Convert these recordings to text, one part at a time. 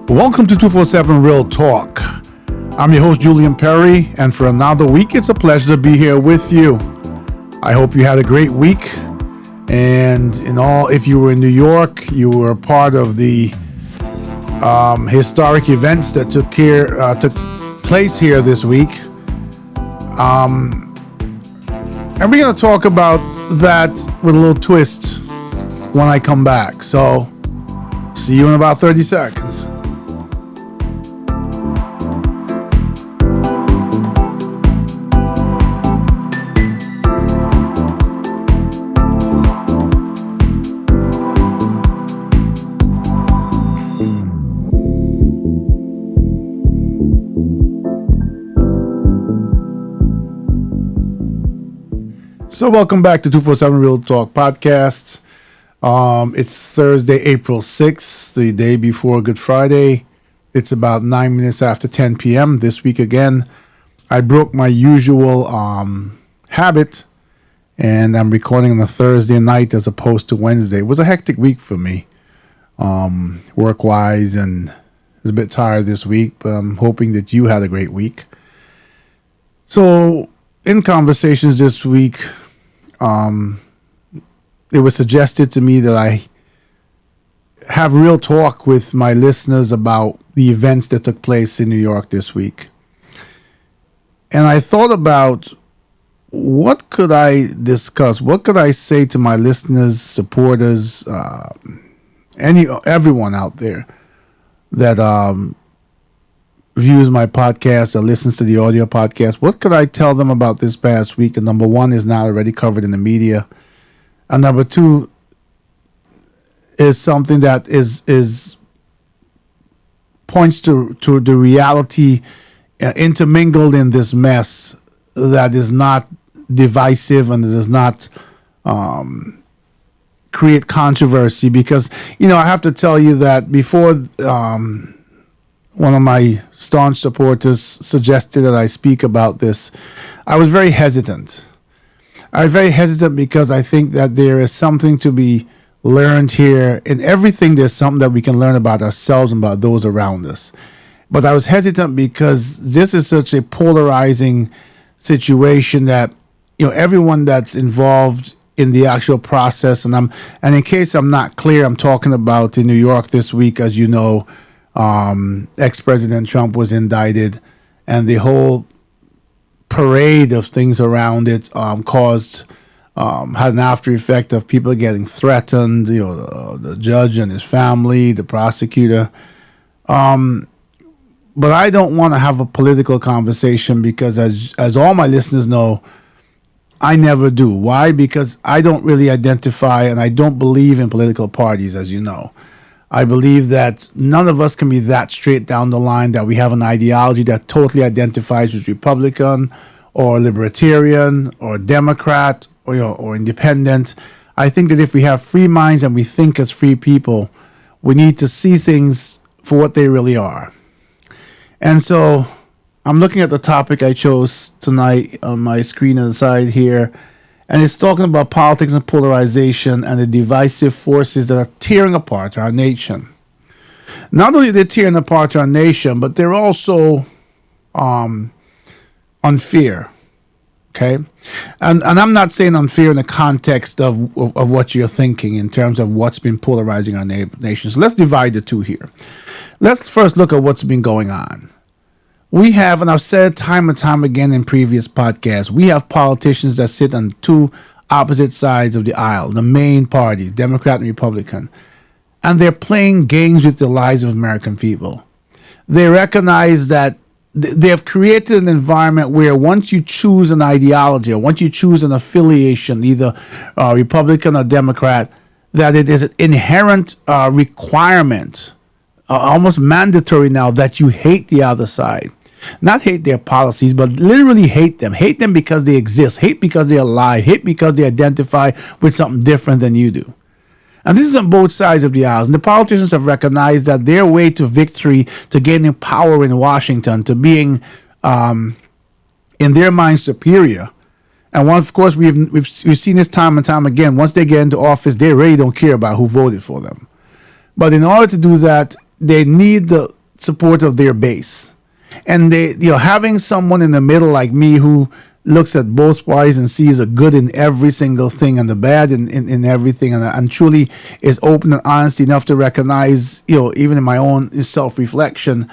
Welcome to 247 Real Talk. I'm your host, Julian Perry, and for another week, it's a pleasure to be here with you. I hope you had a great week, and if you were in New York, you were a part of the historic events that took place here this week. And we're going to talk about that with a little twist when I come back. So, see you in about 30 seconds. So welcome back to 247 Real Talk Podcasts. It's Thursday, April 6th, the day before Good Friday. It's about 9 minutes after 10 p.m. This week again, I broke my usual habit, and I'm recording on a Thursday night as opposed to Wednesday. It was a hectic week for me, work-wise, and I was a bit tired this week, but I'm hoping that you had a great week. So, in conversations this week, it was suggested to me that I have real talk with my listeners about the events that took place in New York this week. And I thought about what could I discuss? What could I say to my listeners, supporters, everyone out there that views my podcast or listens to the audio podcast? What could I tell them about this past week? And number one is not already covered in the media. And number two is something that is points to the reality intermingled in this mess that is not divisive and does not create controversy. Because, I have to tell you that before one of my staunch supporters suggested that I speak about this, I was very hesitant. I was very hesitant because I think that there is something to be learned here. In everything, there's something that we can learn about ourselves and about those around us. But I was hesitant because this is such a polarizing situation that, everyone that's involved in the actual process, and in case I'm not clear, I'm talking about in New York this week, as you know, ex-President Trump was indicted, and the whole parade of things around it had an after effect of people getting threatened, the judge and his family, the prosecutor. But I don't want to have a political conversation because, as all my listeners know, I never do. Why? Because I don't really identify and I don't believe in political parties, as you know. I believe that none of us can be that straight down the line that we have an ideology that totally identifies as Republican or Libertarian or Democrat or Independent. I think that if we have free minds and we think as free people, we need to see things for what they really are. And so I'm looking at the topic I chose tonight on my screen on the side here. And it's talking about politics and polarization and the divisive forces that are tearing apart our nation. Not only they're tearing apart our nation, but they're also unfair. Okay? And I'm not saying unfair in the context of what you're thinking in terms of what's been polarizing our nation. So let's divide the two here. Let's first look at what's been going on. We have, and I've said time and time again in previous podcasts, we have politicians that sit on two opposite sides of the aisle, the main parties, Democrat and Republican, and they're playing games with the lives of American people. They recognize that they have created an environment where once you choose an ideology or once you choose an affiliation, either Republican or Democrat, that it is an inherent requirement, almost mandatory now, that you hate the other side. Not hate their policies, but literally hate them. Hate them because they exist. Hate because they're alive. Hate because they identify with something different than you do. And this is on both sides of the aisle. And the politicians have recognized that their way to victory, to gaining power in Washington, to being, in their mind, superior. And of course, we've seen this time and time again. Once they get into office, they really don't care about who voted for them. But in order to do that, they need the support of their base. And they, having someone in the middle like me who looks at both parties and sees the good in every single thing and the bad in everything, and truly is open and honest enough to recognize, even in my own self-reflection,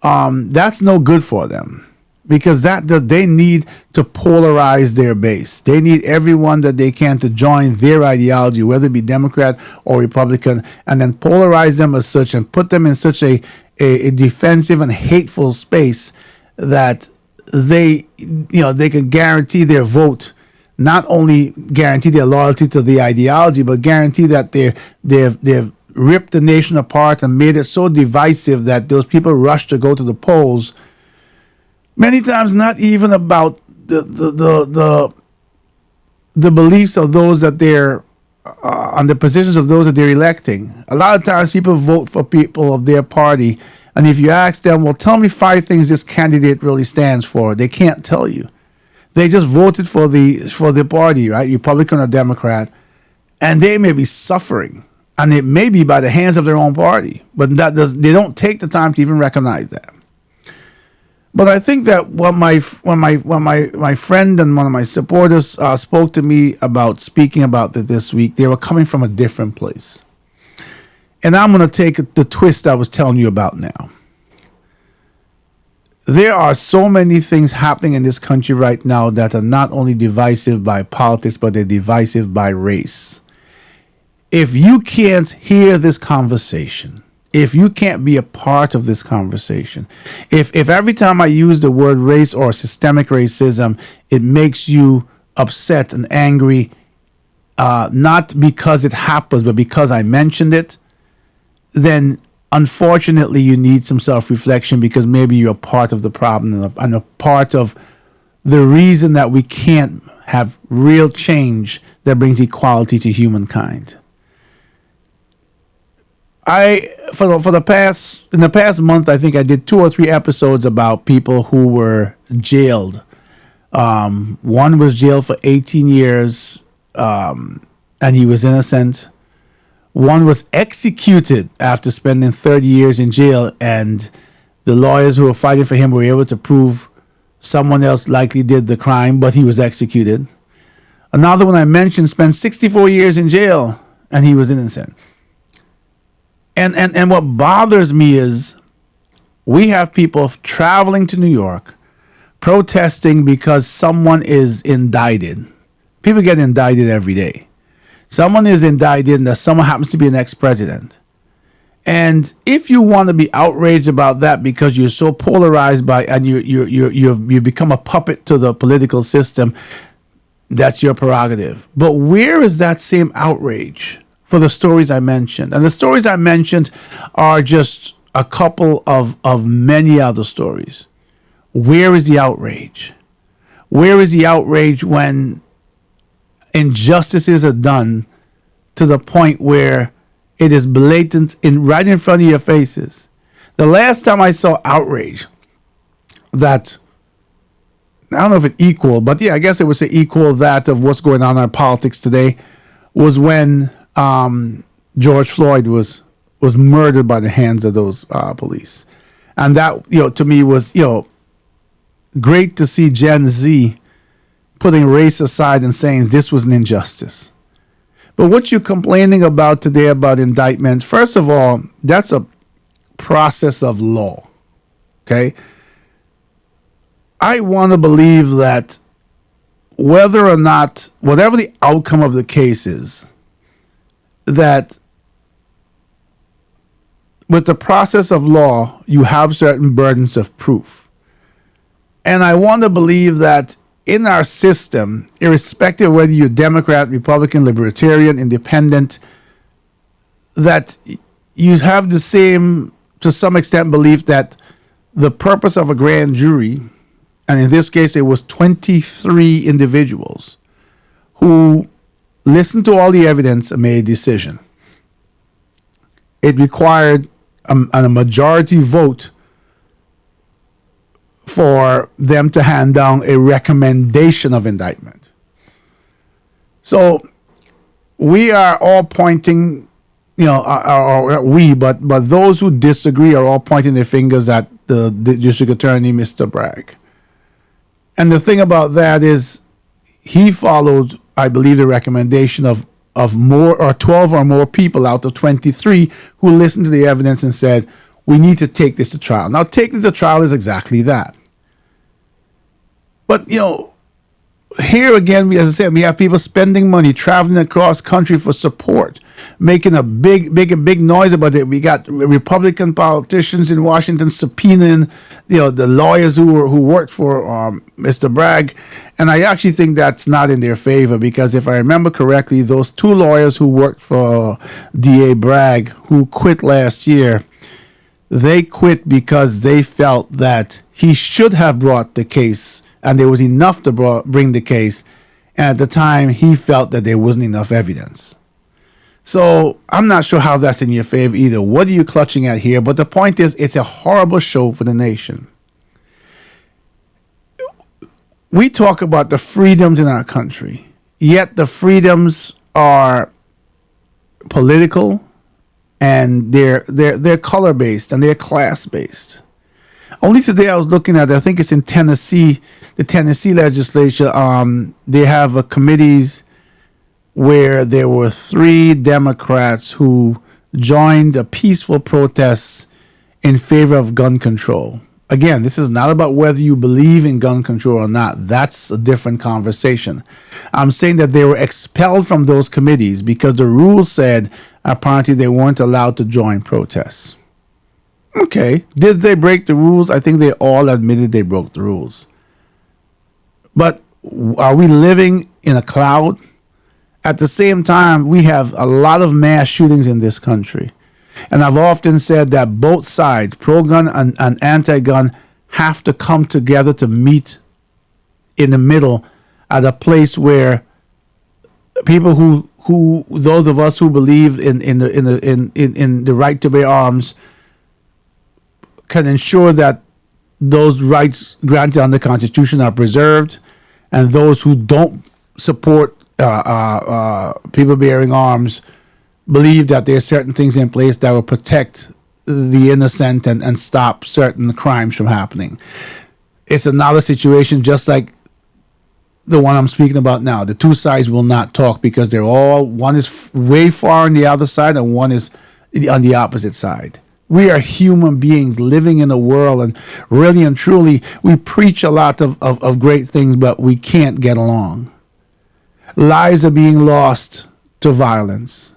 that's no good for them. Because they need to polarize their base. They need everyone that they can to join their ideology, whether it be Democrat or Republican, and then polarize them as such and put them in such a defensive and hateful space that they can guarantee their vote, not only guarantee their loyalty to the ideology, but guarantee that they've ripped the nation apart and made it so divisive that those people rush to go to the polls. Many times, not even about the beliefs of those that they're on the positions of those that they're electing. A lot of times, people vote for people of their party, and if you ask them, "Well, tell me 5 things this candidate really stands for," they can't tell you. They just voted for the party, right, Republican or Democrat, and they may be suffering, and it may be by the hands of their own party, but they don't take the time to even recognize that. But I think that when my friend and one of my supporters spoke to me about speaking about this week, they were coming from a different place. And I'm going to take the twist I was telling you about now. There are so many things happening in this country right now that are not only divisive by politics, but they're divisive by race. If you can't hear this conversation, if you can't be a part of this conversation, if every time I use the word race or systemic racism, it makes you upset and angry, not because it happens, but because I mentioned it, then unfortunately you need some self-reflection, because maybe you're a part of the problem and a part of the reason that we can't have real change that brings equality to humankind. In the past month, I think I did 2 or 3 episodes about people who were jailed. One was jailed for 18 years, and he was innocent. One was executed after spending 30 years in jail, and the lawyers who were fighting for him were able to prove someone else likely did the crime, but he was executed. Another one I mentioned spent 64 years in jail, and he was innocent. And what bothers me is we have people traveling to New York protesting because someone is indicted. People get indicted every day. Someone is indicted, and that someone happens to be an ex-president. And if you want to be outraged about that because you're so polarized and you become a puppet to the political system, that's your prerogative. But where is that same outrage for the stories I mentioned? And the stories I mentioned are just a couple of many other stories. Where is the outrage? Where is the outrage when injustices are done to the point where it is blatant right in front of your faces? The last time I saw outrage that, I don't know if it equaled, but yeah, I guess it would say equal that of what's going on in our politics today, was when George Floyd was murdered by the hands of those police. And that, to me was, great to see Gen Z putting race aside and saying this was an injustice. But what you're complaining about today about indictment, first of all, that's a process of law. Okay? I want to believe that whether or not, whatever the outcome of the case is, that with the process of law, you have certain burdens of proof. And I want to believe that in our system, irrespective of whether you're Democrat, Republican, Libertarian, Independent, that you have the same, to some extent, belief that the purpose of a grand jury, and in this case it was 23 individuals who listened to all the evidence and made a decision. It required a majority vote for them to hand down a recommendation of indictment. So we are all pointing or we, but those who disagree are all pointing their fingers at the district attorney, Mr. Bragg. And the thing about that is, he followed, I believe, the recommendation of more or 12 or more people out of 23 who listened to the evidence and said, we need to take this to trial. Now, taking it to trial is exactly that. But, here again, as I said, we have people spending money, traveling across country for support, making a big noise about it. We got Republican politicians in Washington subpoenaing, the lawyers who worked for Mr. Bragg, and I actually think that's not in their favor, because if I remember correctly, those two lawyers who worked for DA Bragg who quit last year, they quit because they felt that he should have brought the case, and there was enough to bring the case. And at the time, he felt that there wasn't enough evidence. So I'm not sure how that's in your favor either. What are you clutching at here? But the point is, it's a horrible show for the nation. We talk about the freedoms in our country, yet the freedoms are political, and they're color based, and they're class based. Only today I was looking at, I think it's in Tennessee, the Tennessee legislature. They have committees where there were 3 Democrats who joined a peaceful protest in favor of gun control. Again, this is not about whether you believe in gun control or not. That's a different conversation. I'm saying that they were expelled from those committees because the rules said apparently they weren't allowed to join protests. Okay, did they break the rules? I think they all admitted they broke the rules. But are we living in a cloud? At the same time, we have a lot of mass shootings in this country. And I've often said that both sides, pro-gun and anti-gun, have to come together to meet in the middle at a place where people who those of us who believe in the right to bear arms can ensure that those rights granted under the Constitution are preserved, and those who don't support people bearing arms believe that there are certain things in place that will protect the innocent and stop certain crimes from happening. It's another situation just like the one I'm speaking about now. The two sides will not talk because they're all, one is way far on the other side and one is on the opposite side. We are human beings living in a world, and really and truly, we preach a lot of great things, but we can't get along. Lives are being lost to violence.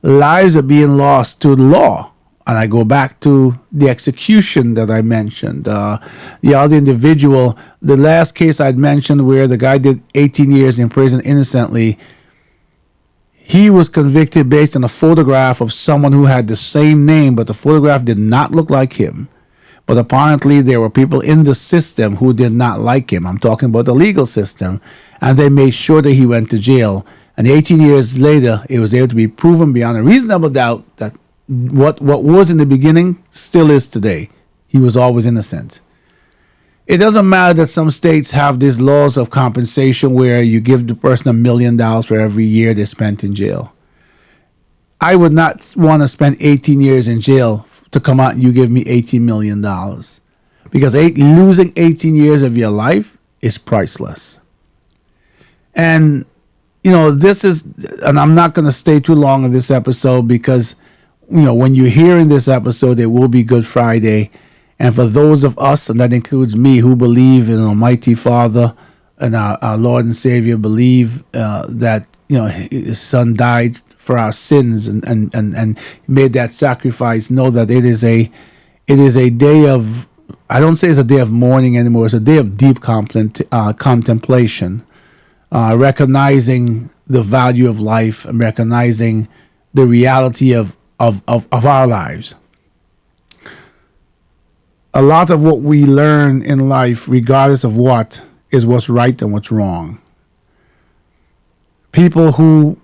Lives are being lost to law. And I go back to the execution that I mentioned. The other individual, the last case I'd mentioned where the guy did 18 years in prison innocently, he was convicted based on a photograph of someone who had the same name, but the photograph did not look like him. But apparently there were people in the system who did not like him. I'm talking about the legal system. And they made sure that he went to jail. And 18 years later, it was able to be proven beyond a reasonable doubt that what was in the beginning still is today. He was always innocent. It doesn't matter that some states have these laws of compensation where you give the person $1 million for every year they spent in jail. I would not want to spend 18 years in jail to come out and you give me $18 million. Because losing 18 years of your life is priceless. And, this is, and I'm not going to stay too long in this episode because, when you're hearing this episode, it will be Good Friday. And for those of us, and that includes me, who believe in Almighty Father and our Lord and Savior, believe that His Son died for our sins and made that sacrifice, know that it is a day of, I don't say it's a day of mourning anymore. It's a day of deep contemplation, recognizing the value of life and recognizing the reality of our lives. A lot of what we learn in life, regardless of what, is what's right and what's wrong. People who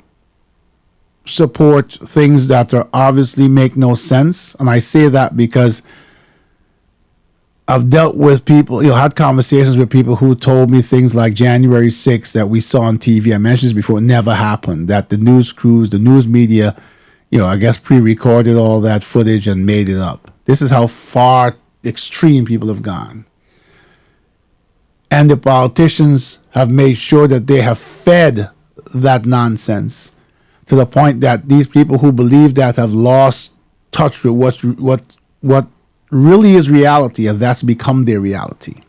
support things that are obviously make no sense, and I say that because I've dealt with people, had conversations with people who told me things like January 6th that we saw on TV. I mentioned this before, it never happened. That the news crews, the news media, I guess pre-recorded all that footage and made it up. This is how far extreme people have gone. And the politicians have made sure that they have fed that nonsense to the point that these people who believe that have lost touch with what really is reality, and that's become their reality.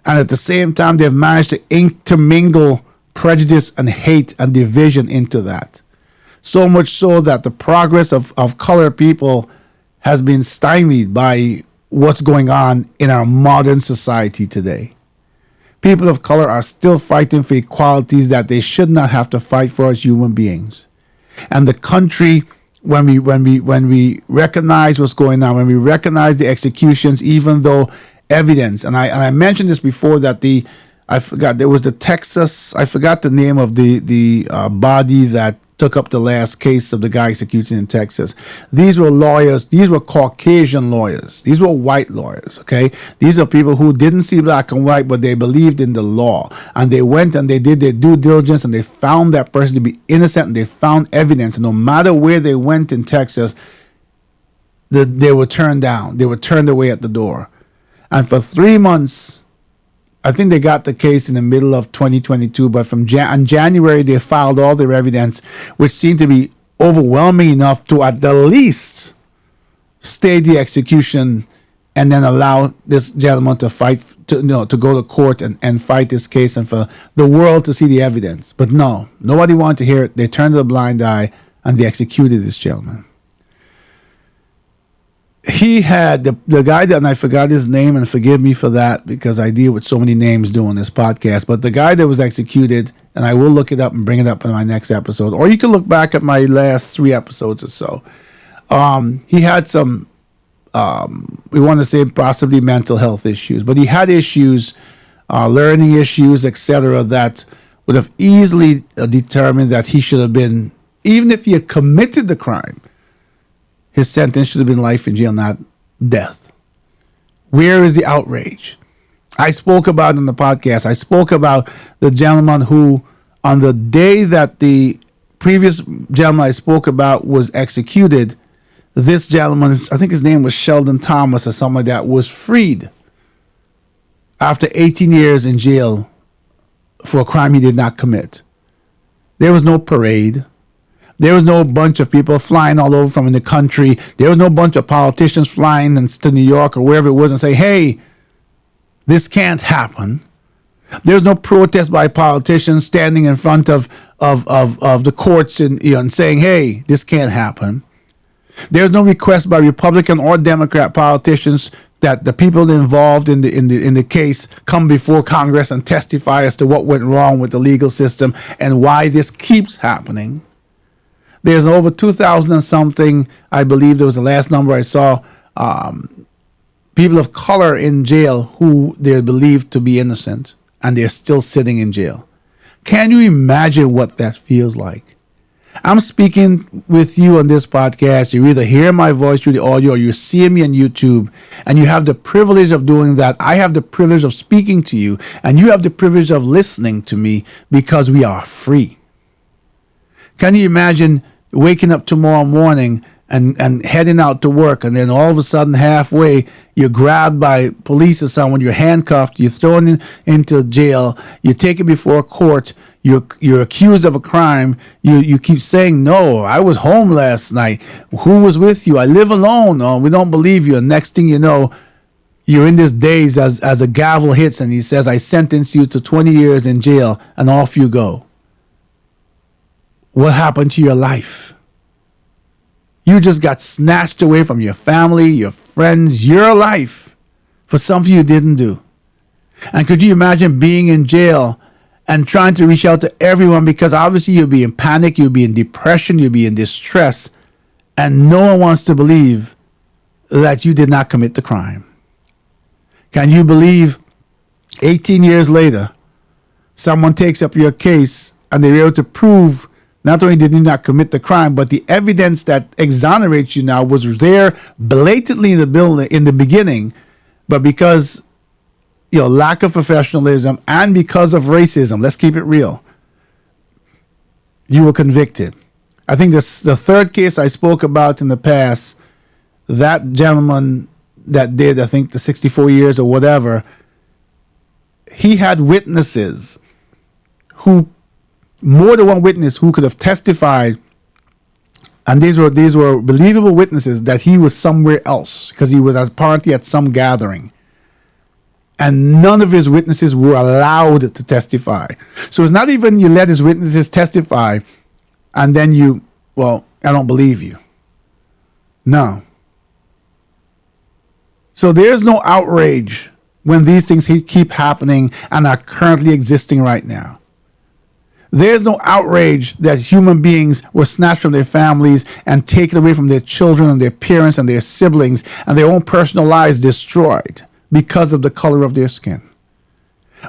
And at the same time, they've managed to intermingle prejudice and hate and division into that. So much so that the progress of colored people has been stymied by what's going on in our modern society today. People of color are still fighting for equalities that they should not have to fight for as human beings. And the country, when we recognize what's going on, when we recognize the executions, even though evidence, and I mentioned this before, that I forgot, there was the Texas, I forgot the name of the body that took up the last case of the guy executed in Texas. These were lawyers. These were Caucasian lawyers. These were white lawyers, okay? These are people who didn't see black and white, but they believed in the law. And they went and they did their due diligence, and they found that person to be innocent, and they found evidence. And no matter where they went in Texas, they were turned down. They were turned away at the door. And for 3 months, I think they got the case in the middle of 2022, but from in January, they filed all their evidence, which seemed to be overwhelming enough to at the least stay the execution and then allow this gentleman to fight, to go to court and fight this case and for the world to see the evidence. But no, nobody wanted to hear it. They turned a blind eye and they executed this gentleman. He had the guy that, and I forgot his name, and forgive me for that because I deal with so many names doing this podcast, but the guy that was executed, and I will look it up and bring it up in my next episode, or you can look back at my last 3 episodes or so. He had some, we want to say possibly mental health issues, but he had issues, learning issues, etc., that would have easily determined that he should have been, even if he had committed the crime, his sentence should have been life in jail, not death. Where is the outrage? I spoke about in the podcast, I spoke about the gentleman who, on the day that the previous gentleman I spoke about was executed, this gentleman, I think his name was Sheldon Thomas or something like that, was freed after 18 years in jail for a crime he did not commit. There was no parade. There was no bunch of people flying all over from in the country. There was no bunch of politicians flying to New York or wherever it was and say, hey, this can't happen. There was no protest by politicians standing in front of the courts and saying, hey, this can't happen. There was no request by Republican or Democrat politicians that the people involved in the case come before Congress and testify as to what went wrong with the legal system and why this keeps happening. There's over 2,000 and something, I believe there was the last number I saw, people of color in jail who they're believed to be innocent, and they're still sitting in jail. Can you imagine what that feels like? I'm speaking with you on this podcast. You either hear my voice through the audio or you see me on YouTube, and you have the privilege of doing that. I have the privilege of speaking to you, and you have the privilege of listening to me because we are free. Can you imagine waking up tomorrow morning and heading out to work, and then all of a sudden halfway you're grabbed by police or someone, you're handcuffed, you're thrown into jail, you take it before a court, you're accused of a crime, you keep saying, no, I was home last night, who was with you, I live alone, oh, we don't believe you, and next thing you know, you're in this daze as a gavel hits and he says, I sentence you to 20 years in jail, and off you go. What happened to your life? You just got snatched away from your family, your friends, your life for something you didn't do. And could you imagine being in jail and trying to reach out to everyone, because obviously you'll be in panic, you'll be in depression, you'll be in distress, and no one wants to believe that you did not commit the crime. Can you believe 18 years later, someone takes up your case and they're able to prove not only did you not commit the crime, but the evidence that exonerates you now was there blatantly in the beginning, but because lack of professionalism and because of racism, let's keep it real, you were convicted. I think this the third case I spoke about in the past. That gentleman that did, I think, the 64 years or whatever, he had witnesses who, more than one witness who could have testified, and these were believable witnesses that he was somewhere else because he was apparently at some gathering, and none of his witnesses were allowed to testify. So it's not even you let his witnesses testify and then I don't believe you. No. So there's no outrage when these things keep happening and are currently existing right now. There's no outrage that human beings were snatched from their families and taken away from their children and their parents and their siblings and their own personal lives destroyed because of the color of their skin.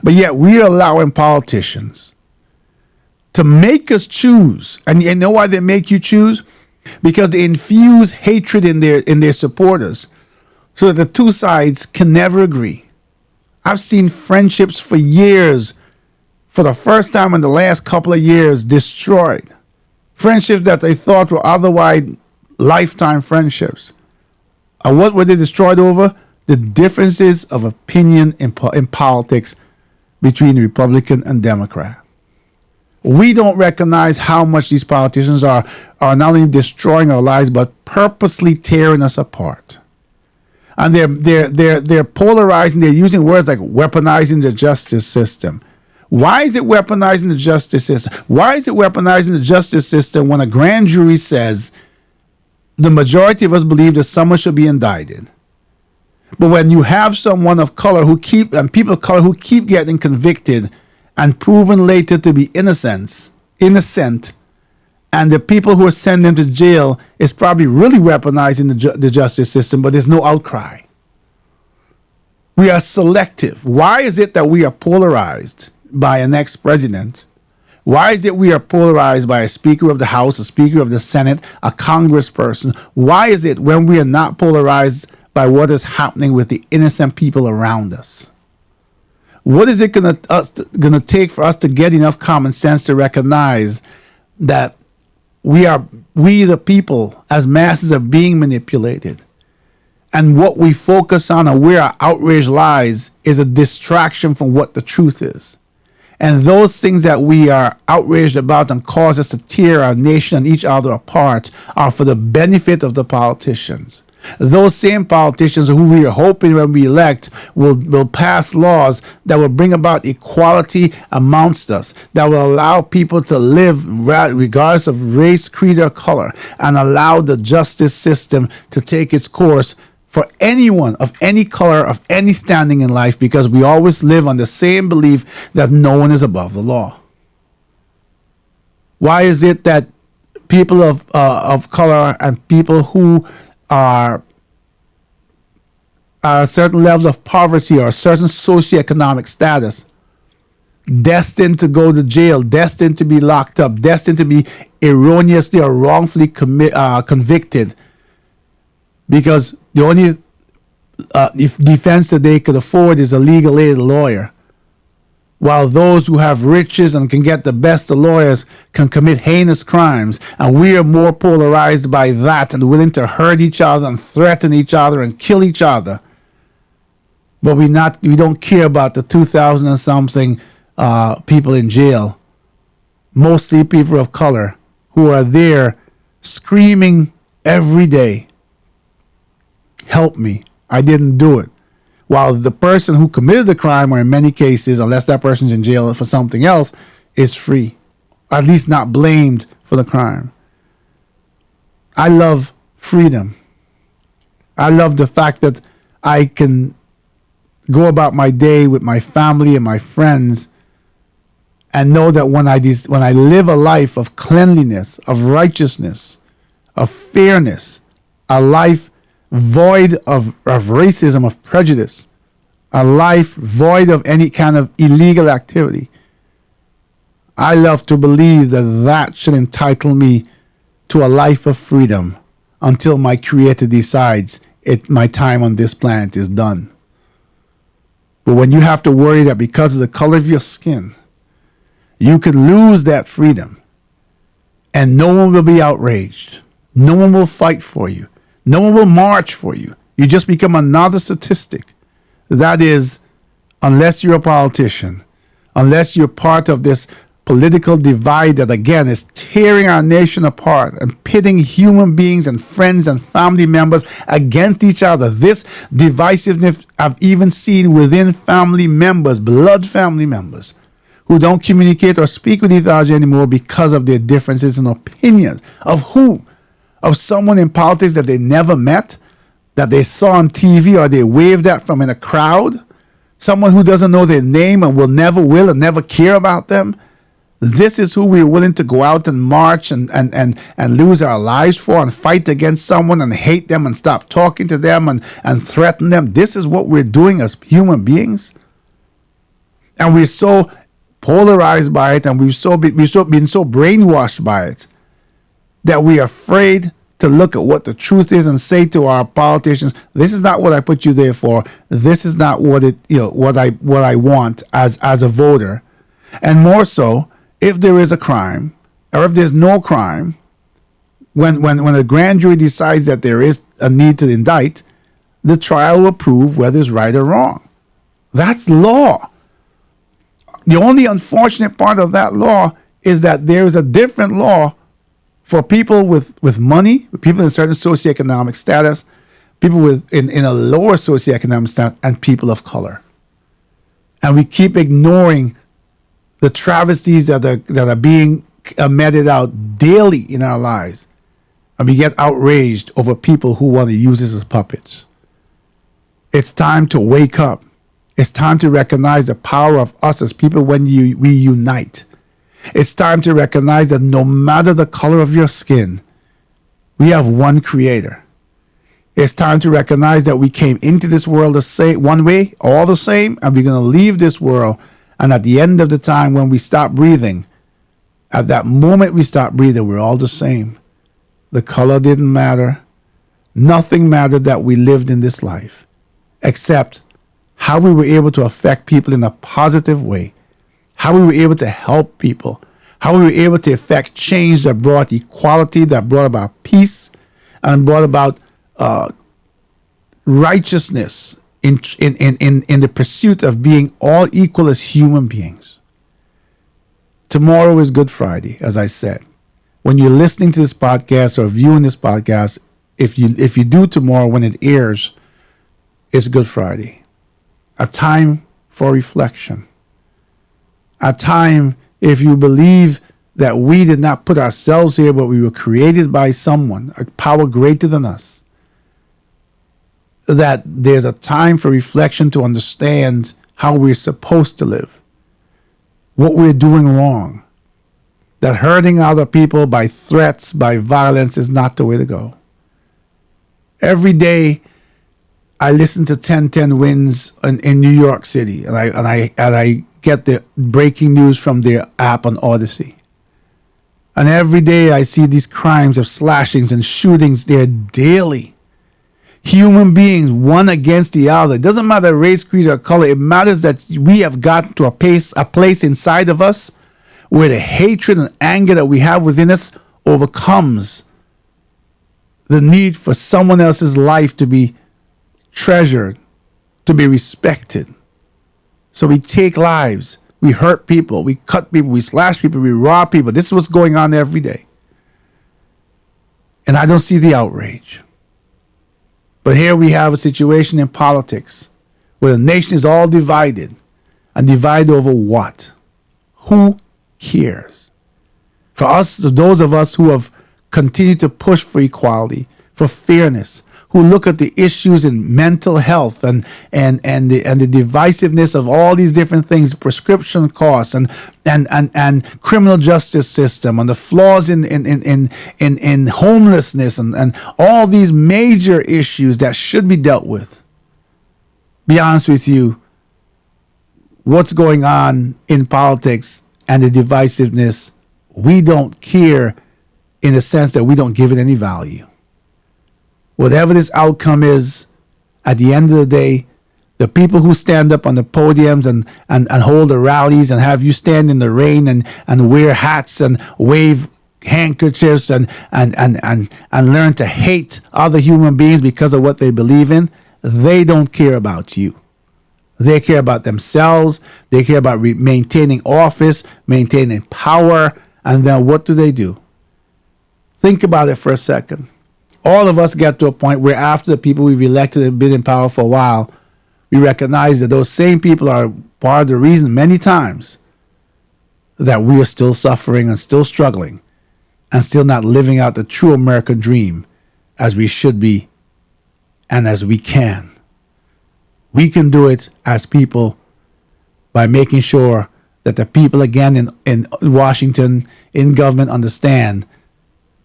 But yet we are allowing politicians to make us choose. And you know why they make you choose? Because they infuse hatred in their supporters so that the two sides can never agree. I've seen friendships for years, for the first time in the last couple of years, destroyed. Friendships that they thought were otherwise lifetime friendships. And what were they destroyed over? The differences of opinion in politics between Republican and Democrat. We don't recognize how much these politicians are not only destroying our lives, but purposely tearing us apart. And they're polarizing. They're using words like weaponizing the justice system. Why is it weaponizing the justice system? Why is it weaponizing the justice system when a grand jury says the majority of us believe that someone should be indicted? But when you have someone of color people of color who keep getting convicted and proven later to be innocent, and the people who are sending them to jail is probably really weaponizing the justice system, but there's no outcry. We are selective. Why is it that we are polarized by an ex-president? Why is it we are polarized by a Speaker of the House, a Speaker of the Senate, a Congressperson? Why is it when we are not polarized by what is happening with the innocent people around us? What is it going to take for us to get enough common sense to recognize that we the people as masses are being manipulated, and what we focus on and where our outrage lies is a distraction from what the truth is? And those things that we are outraged about and cause us to tear our nation and each other apart are for the benefit of the politicians. Those same politicians who we are hoping when we elect will pass laws that will bring about equality amongst us, that will allow people to live regardless of race, creed, or color, and allow the justice system to take its course for anyone of any color, of any standing in life, because we always live on the same belief that no one is above the law. Why is it that people of color and people who are certain levels of poverty or a certain socioeconomic status, destined to go to jail, destined to be locked up, destined to be erroneously or wrongfully convicted, because the only defense that they could afford is a legal aid lawyer, while those who have riches and can get the best of lawyers can commit heinous crimes, and we are more polarized by that and willing to hurt each other and threaten each other and kill each other. But we don't care about the 2,000 and something people in jail, mostly people of color, who are there screaming every day, "Help me, I didn't do it." While the person who committed the crime, or in many cases, unless that person's in jail for something else, is free, or at least not blamed for the crime. I love freedom. I love the fact that I can go about my day with my family and my friends and know that when I live a life of cleanliness, of righteousness, of fairness, a life void of racism, of prejudice, a life void of any kind of illegal activity, I love to believe that should entitle me to a life of freedom until my Creator decides my time on this planet is done. But when you have to worry that because of the color of your skin, you could lose that freedom, and no one will be outraged. No one will fight for you. No one will march for you. You just become another statistic. That is, unless you're a politician, unless you're part of this political divide that, again, is tearing our nation apart and pitting human beings and friends and family members against each other. This divisiveness I've even seen within family members, blood family members, who don't communicate or speak with each other anymore because of their differences in opinions. Of who? Of someone in politics that they never met, that they saw on TV or they waved at from in a crowd? Someone who doesn't know their name and will and never care about them? This is who we're willing to go out and march and lose our lives for, and fight against someone and hate them and stop talking to them and threaten them. This is what we're doing as human beings. And we're so polarized by it, and we've been so brainwashed by it, that we are afraid to look at what the truth is and say to our politicians, this is not what I put you there for. This is not what I want as a voter. And more so, if there is a crime, or if there's no crime, when a grand jury decides that there is a need to indict, the trial will prove whether it's right or wrong. That's law. The only unfortunate part of that law is that there is a different law for people with money, people in a certain socioeconomic status, people in a lower socioeconomic status, and people of color. And we keep ignoring the travesties that are being meted out daily in our lives. And we get outraged over people who want to use us as puppets. It's time to wake up. It's time to recognize the power of us as people when we unite. It's time to recognize that no matter the color of your skin, we have one creator. It's time to recognize that we came into this world the same, one way, all the same, and we're going to leave this world. And at the end of the time, when we stop breathing, at that moment we stop breathing, we're all the same. The color didn't matter. Nothing mattered that we lived in this life, except how we were able to affect people in a positive way, how we were able to help people, how we were able to effect change that brought equality, that brought about peace, and brought about righteousness in the pursuit of being all equal as human beings. Tomorrow is Good Friday, as I said. When you're listening to this podcast or viewing this podcast, if you do tomorrow when it airs, it's Good Friday. A time for reflection. A time, if you believe that we did not put ourselves here, but we were created by someone, a power greater than us, that there's a time for reflection to understand how we're supposed to live, what we're doing wrong, that hurting other people by threats, by violence is not the way to go. Every day, I listen to 1010 Wins in New York City, and I get the breaking news from their app on Odyssey. And every day I see these crimes of slashings and shootings there daily. Human beings, one against the other. It doesn't matter race, creed, or color. It matters that we have gotten to a place inside of us where the hatred and anger that we have within us overcomes the need for someone else's life to be treasured, to be respected. So we take lives, we hurt people, we cut people, we slash people, we rob people. This is what's going on every day. And I don't see the outrage. But here we have a situation in politics where the nation is all divided. And divided over what? Who cares? For us, those of us who have continued to push for equality, for fairness, who look at the issues in mental health and the divisiveness of all these different things, prescription costs and criminal justice system, and the flaws in homelessness and all these major issues that should be dealt with. Be honest with you, what's going on in politics and the divisiveness, we don't care in the sense that we don't give it any value. Whatever this outcome is, at the end of the day, the people who stand up on the podiums and hold the rallies and have you stand in the rain and wear hats and wave handkerchiefs and learn to hate other human beings because of what they believe in, they don't care about you. They care about themselves. They care about maintaining office, maintaining power. And then what do? Think about it for a second. All of us get to a point where after the people we've elected have been in power for a while, we recognize that those same people are part of the reason many times that we are still suffering and still struggling and still not living out the true American dream as we should be and as we can. We can do it as people by making sure that the people again in Washington, in government, understand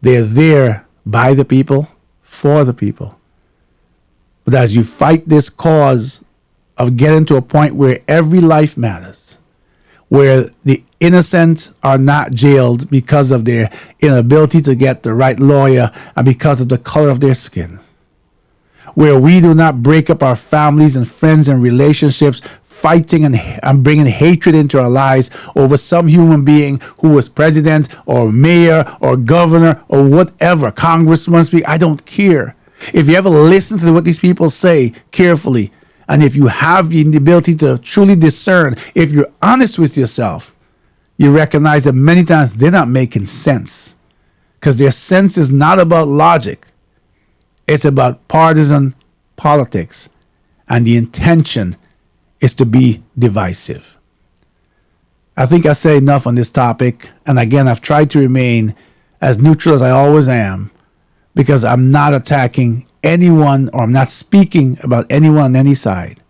they're there by the people, for the people. But as you fight this cause of getting to a point where every life matters, where the innocent are not jailed because of their inability to get the right lawyer and because of the color of their skin, where we do not break up our families and friends and relationships fighting and bringing hatred into our lives over some human being who was president or mayor or governor or whatever, congressman, speaker, I don't care. If you ever listen to what these people say carefully, and if you have the ability to truly discern, if you're honest with yourself, you recognize that many times they're not making sense, because their sense is not about logic. It's about partisan politics, and the intention is to be divisive. I think I said enough on this topic, and again, I've tried to remain as neutral as I always am, because I'm not attacking anyone or I'm not speaking about anyone on any side.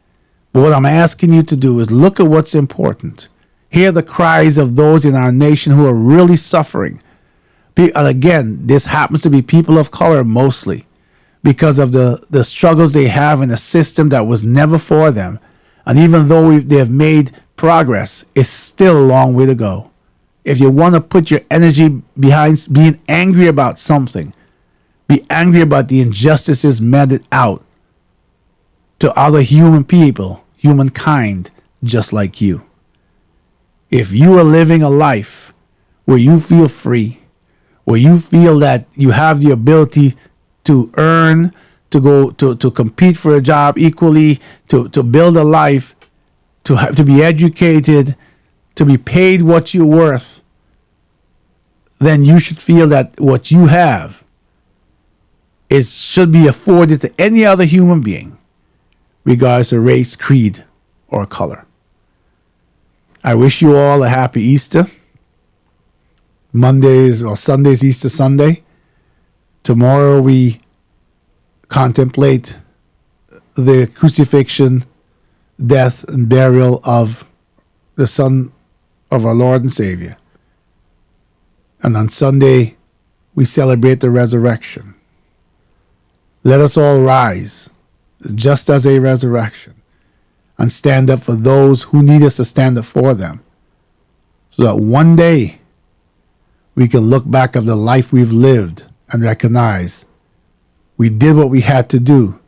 But what I'm asking you to do is look at what's important. Hear the cries of those in our nation who are really suffering. And again, this happens to be people of color mostly, because of the struggles they have in a system that was never for them. And even though they have made progress, it's still a long way to go. If you want to put your energy behind being angry about something, be angry about the injustices meted out to other human people, humankind, just like you. If you are living a life where you feel free, where you feel that you have the ability to earn, to go to compete for a job equally, to build a life, to be educated, to be paid what you're worth, then you should feel that what you have should be afforded to any other human being, regardless of race, creed, or color. I wish you all a happy Easter. Mondays or Sundays, Easter Sunday. Tomorrow we contemplate the crucifixion, death, and burial of the Son of our Lord and Savior. And on Sunday, we celebrate the resurrection. Let us all rise, just as a resurrection, and stand up for those who need us to stand up for them, so that one day we can look back at the life we've lived and recognize we did what we had to do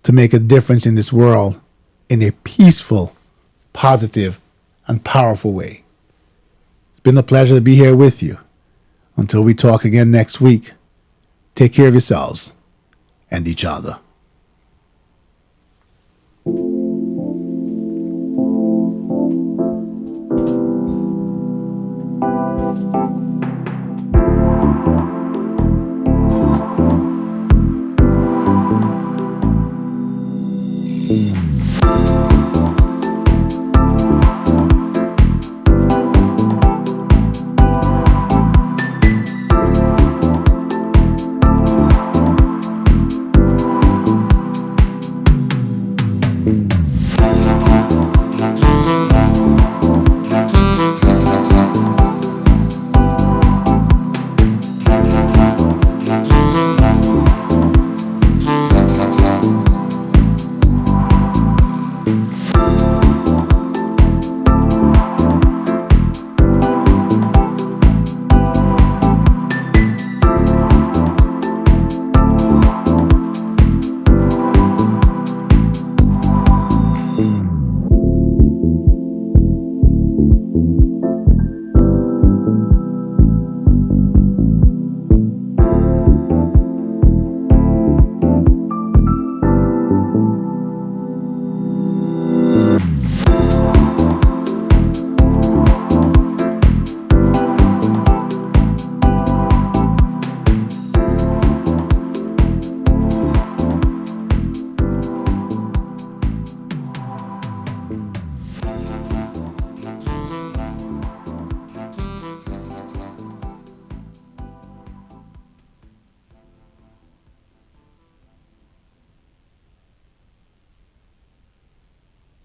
to make a difference in this world in a peaceful, positive, and powerful way. It's been a pleasure to be here with you. Until we talk again next week, take care of yourselves and each other.